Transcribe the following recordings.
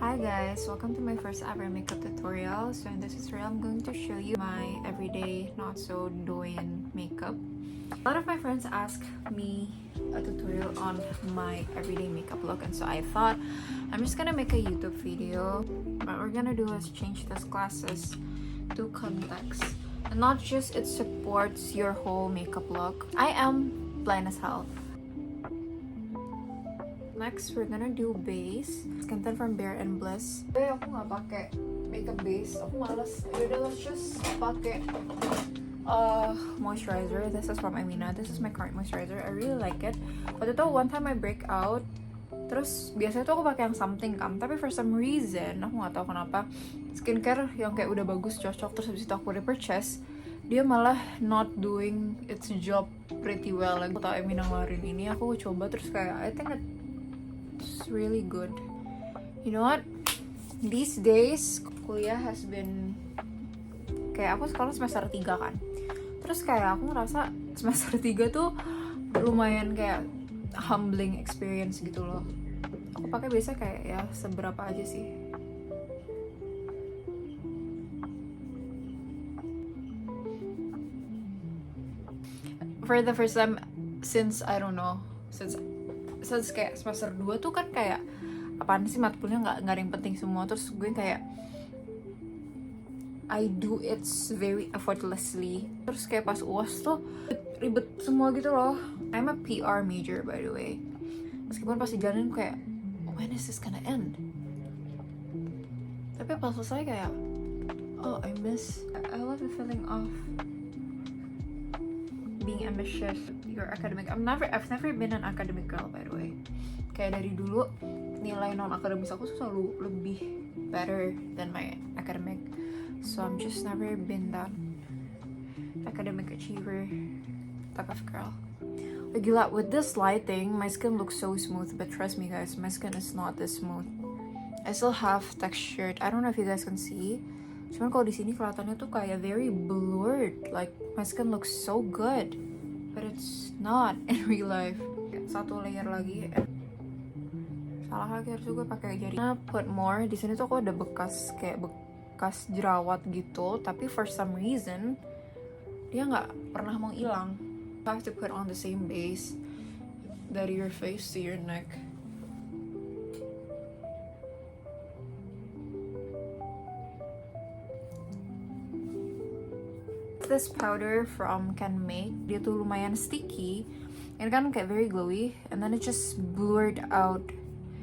Hi guys, welcome to my first ever makeup tutorial. So in this tutorial, I'm going to show you my everyday not so doing makeup. A lot of my friends ask me a tutorial on my everyday makeup look, and so I thought I'm just gonna make a YouTube video. What we're gonna do is change these glasses to contacts. And not just it supports your whole makeup look. I am blind as hell. Next, we're gonna do base. Skin tint from Bare and Bliss. Aku nggak pakai makeup base. Aku malas. Yaudah, let's just pakai moisturizer. This is from Amina. This is my current moisturizer. I really like it. Waktu itu one time I break out. Terus biasanya tuh aku pakai yang something kan. Tapi for some reason, aku nggak tahu kenapa, skincare yang kayak udah bagus cocok terus habis itu aku repurchase, dia malah not doing its job pretty well. Like, aku tau Amina ngeluarin ini, aku coba terus kayak I think it's really good. You know what? These days kuliah has been kayak aku sekarang semester 3 kan. Terus kayak aku ngerasa semester 3 tuh lumayan kayak humbling experience gitu loh. Aku pakai biasa kayak ya seberapa aja sih. For the first time since I don't know, since kayak semester 2 tuh kan kayak apaan sih matkulnya nggak ada yang penting semua, terus gue kayak I do it very effortlessly. Terus kayak pas UAS tuh ribet semua gitu loh. I'm a PR major by the way. Meskipun pas dijalanin kayak when is this gonna end? Tapi pas selesai kayak oh I love the feeling of being ambitious, your academic. I've never been an academic girl by the way. Kayak dari dulu nilai non akademis aku tuh selalu lebih better than my academic. So I'm just never been that academic achiever type of girl. Like, gila, with this lighting, my skin looks so smooth, but trust me guys, my skin is not this smooth. I still have textured. I don't know if you guys can see. Cuman kalau di sini kelihatannya tuh kayak very blurred. Like my skin looks so good, but it's not in real life. Satu layer lagi. Salah lagi harus juga pakai jari. Nah, put more. Di sini tuh aku ada bekas jerawat gitu, tapi for some reason dia nggak pernah mau hilang. You have to put on the same base dari your face to your neck. This powder from Can Make, dia tuh lumayan sticky and kan kayak very glowy, and then it just blurred out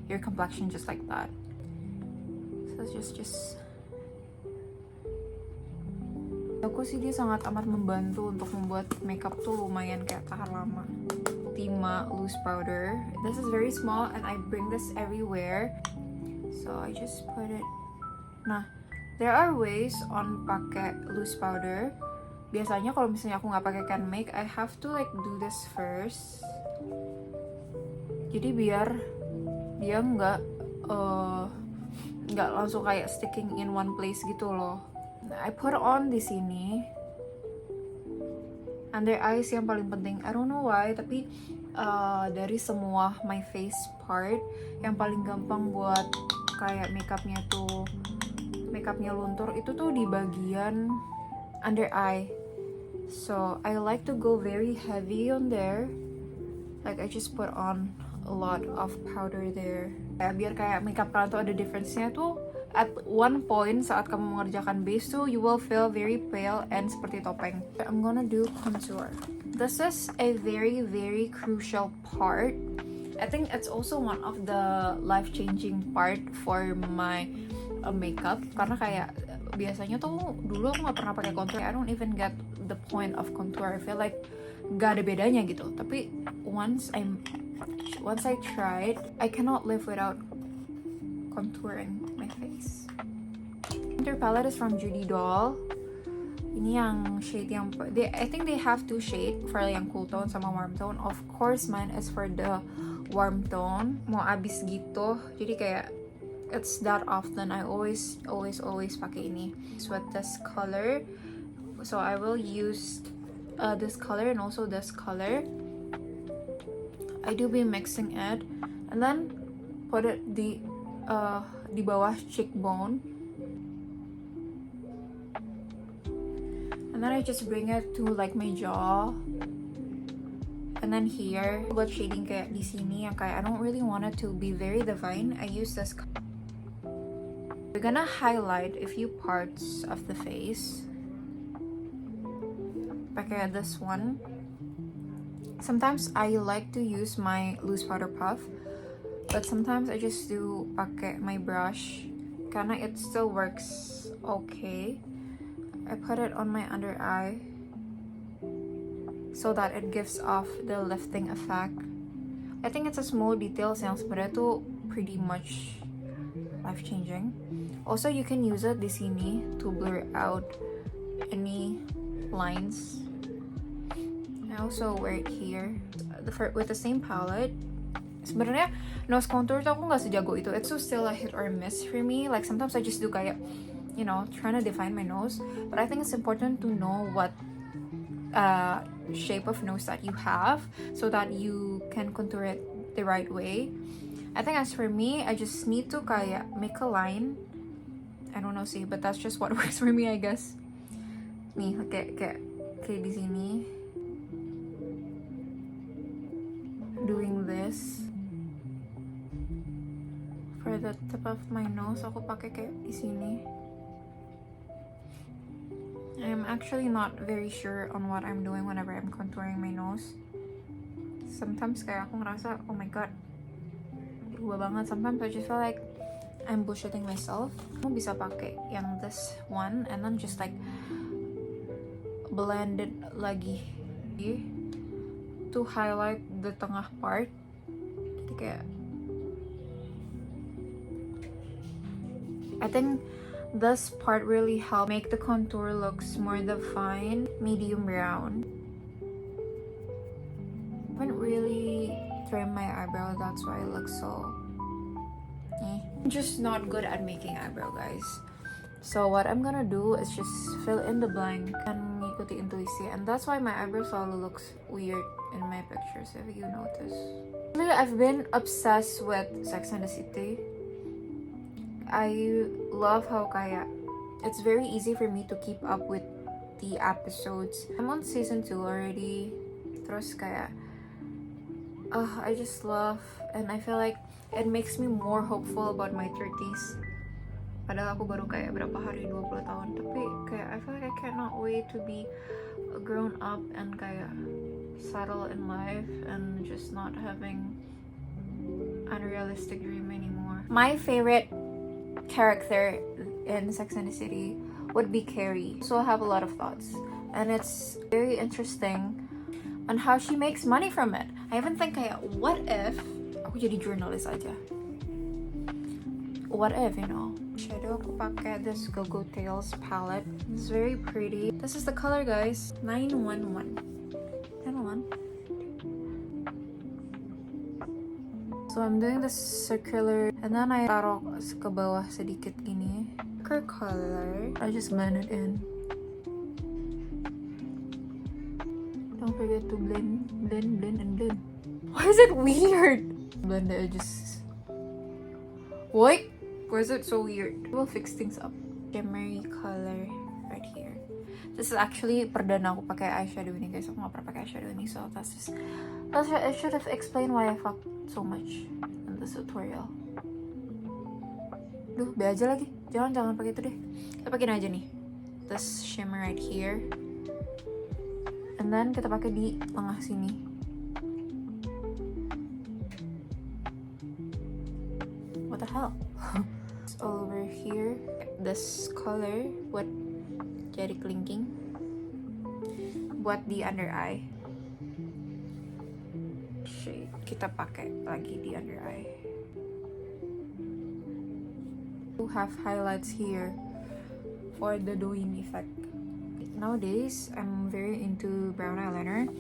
your complexion just like that. So it's just aku sih dia sangat amat membantu untuk membuat makeup tuh lumayan kayak tahan lama. Ultima loose powder. This is very small and I bring this everywhere. So I just put it. Nah, there are ways on pakai loose powder. Biasanya kalau misalnya aku nggak pakai Can Make, I have to like do this first. Jadi biar dia nggak langsung kayak sticking in one place gitu loh. I put on di sini under eyes yang paling penting. I don't know why, tapi dari semua my face part yang paling gampang buat kayak makeupnya luntur itu tuh di bagian under eye. So I like to go very heavy on there. Like I just put on a lot of powder there. Biar kayak makeup kalian tuh ada difference-nya tuh. At one point saat kamu mengerjakan base tuh, you will feel very pale and seperti topeng. I'm gonna do contour. This is a very very crucial part. I think it's also one of the life-changing part for my makeup. Karena kayak biasanya tuh dulu aku nggak pernah pakai contour. I don't even get the point of contour. I feel like gak ada bedanya gitu. Tapi once I tried, I cannot live without contouring my face. Contour palette is from Judy Doll. Ini yang shade yang I think they have two shade for yang cool tone sama warm tone. Of course mine is for the warm tone. Mau abis gitu. Jadi kayak it's that often I always pakai ini. So with this color, so I will use this color and also this color. I do be mixing it and then put it di bawah cheekbone. And then I just bring it to like my jaw. And then here, buat shading kayak di sini yang kayak I don't really want it to be very divine. I use this. We're gonna highlight a few parts of the face. Pakai this one. Sometimes I like to use my loose powder puff, but sometimes I just do pakai my brush karena it still works okay. I put it on my under eye so that it gives off the lifting effect. I think it's a small details yang sebenarnya tuh pretty much life changing. Also, you can use it di sini to blur out any lines. I also wear it here with the same palette. Sebenarnya nose contour tuh aku nggak sejago itu. It's still a hit or miss for me. Like sometimes I just do kayak, you know, trying to define my nose. But I think it's important to know what shape of nose that you have so that you can contour it the right way. I think as for me, I just need to kayak make a line. I don't know sih, but that's just what works for me, I guess. Nih, kayak di sini. Doing this for the tip of my nose, aku pakai kayak di sini. I'm actually not very sure on what I'm doing whenever I'm contouring my nose. Sometimes kayak aku ngerasa, oh my god, berubah banget. Sometimes I just feel like I'm bullshitting myself. Aku bisa pakai yang this one and then just like blend it lagi to highlight the tengah part. Jadi kayak I think this part really helped make the contour looks more defined, medium brown. I haven't really trimmed my eyebrow, that's why it looks so I'm just not good at making eyebrow, guys. So what I'm gonna do is just fill in the blank and ngikuti intuisi, and that's why my eyebrow selalu looks weird in my pictures, if you notice. I've been obsessed with Sex and the City. I love how kayak it's very easy for me to keep up with the episodes. I'm on season 2 already. Terus kayak I just love, and I feel like it makes me more hopeful about my 30s. Padahal aku baru kayak berapa hari 20 tahun, tapi kayak I feel like I cannot wait to be grown up and kayak settle in life and just not having unrealistic dream anymore. My favorite character in Sex and the City would be Carrie. So I have a lot of thoughts, and it's very interesting on how she makes money from it. I even think kayak, what if aku jadi jurnalis aja? What if, you know? Shadow, aku pakai this Go-Go Tales palette. It's very pretty. This is the color, guys. 911. 911. So I'm doing this circular, and then I taruh ke bawah sedikit gini. Darker color. I just blend it in. Don't forget to blend, and blend. Why is it weird? Blend the edges. What? Why is it so weird? We'll fix things up. Shimmery color right here. This is actually perdana aku pakai eyeshadow ini, guys. Aku nggak pernah pakai eyeshadow ini, so I should have explained why I fucked so much in this tutorial. Duh, be aja lagi. Jangan pakai itu deh. Kita pakein aja nih. This shimmer right here. And then kita pakai di tengah sini. What the hell? Over here, this color buat jadi kelingking, buat di under eye. Shade kita pakai lagi di under eye. To have highlights here for the Douyin effect. Nowadays, I'm very into brown eyeliner,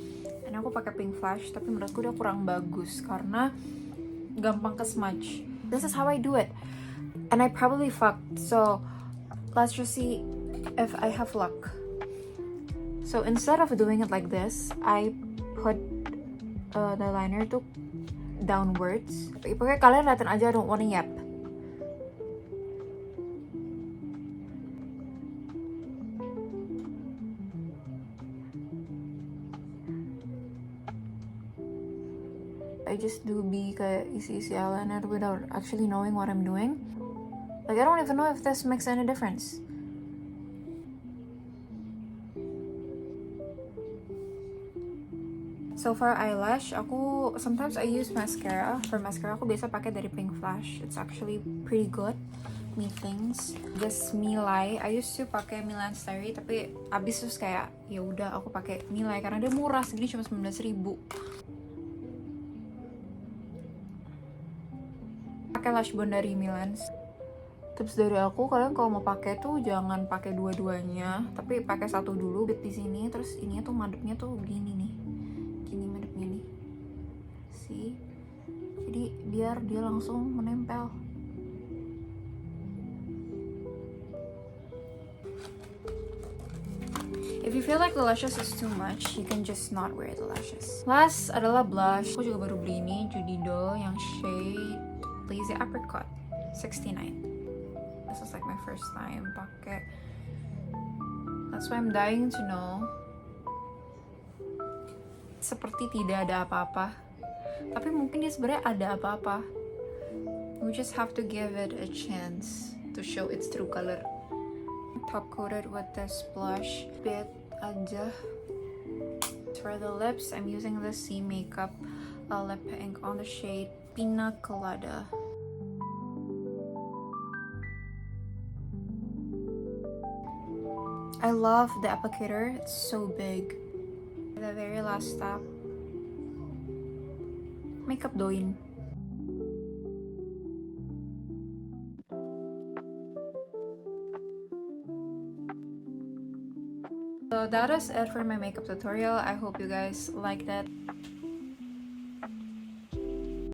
and aku pakai pink flash, tapi menurutku udah kurang bagus karena gampang ke smudge. This is how I do it. And I probably fucked, so let's just see if I have luck. So instead of doing it like this, I put the liner to downwards. Pokoknya kalian liatin aja, I don't wanna yap. I just do be kayak isi-isi eyeliner without actually knowing what I'm doing. Like I don't even know if this makes any difference. So for eyelash, aku sometimes I use mascara. For mascara aku biasa pakai dari Pink Flash. It's actually pretty good. Things. This Milai, I used to pakai Milan Starry, tapi abis terus kayak ya udah aku pakai Milai karena dia murah, segini cuma 19.000. Pakai lash bond dari Milan. Tips dari aku, kalian kalau mau pakai tuh jangan pakai dua-duanya, tapi pakai satu dulu bit di sini, terus ini tuh madepnya tuh gini nih, gini madepnya nih, sih. Jadi biar dia langsung menempel. If you feel like the lashes is too much, you can just not wear the lashes. Last adalah blush. Aku juga baru beli ini, Judido, yang shade Lazy Apricot 69. This is like my first time pakai. That's why I'm dying to know. Seperti tidak ada apa-apa, tapi mungkin dia sebenarnya ada apa-apa. We just have to give it a chance to show its true color. Top coated with this blush bit aja. For the lips, I'm using the C Makeup lip ink on the shade Pina Colada. I love the applicator, it's so big. The very last step, makeup doin. So that is it for my makeup tutorial. I hope you guys liked it.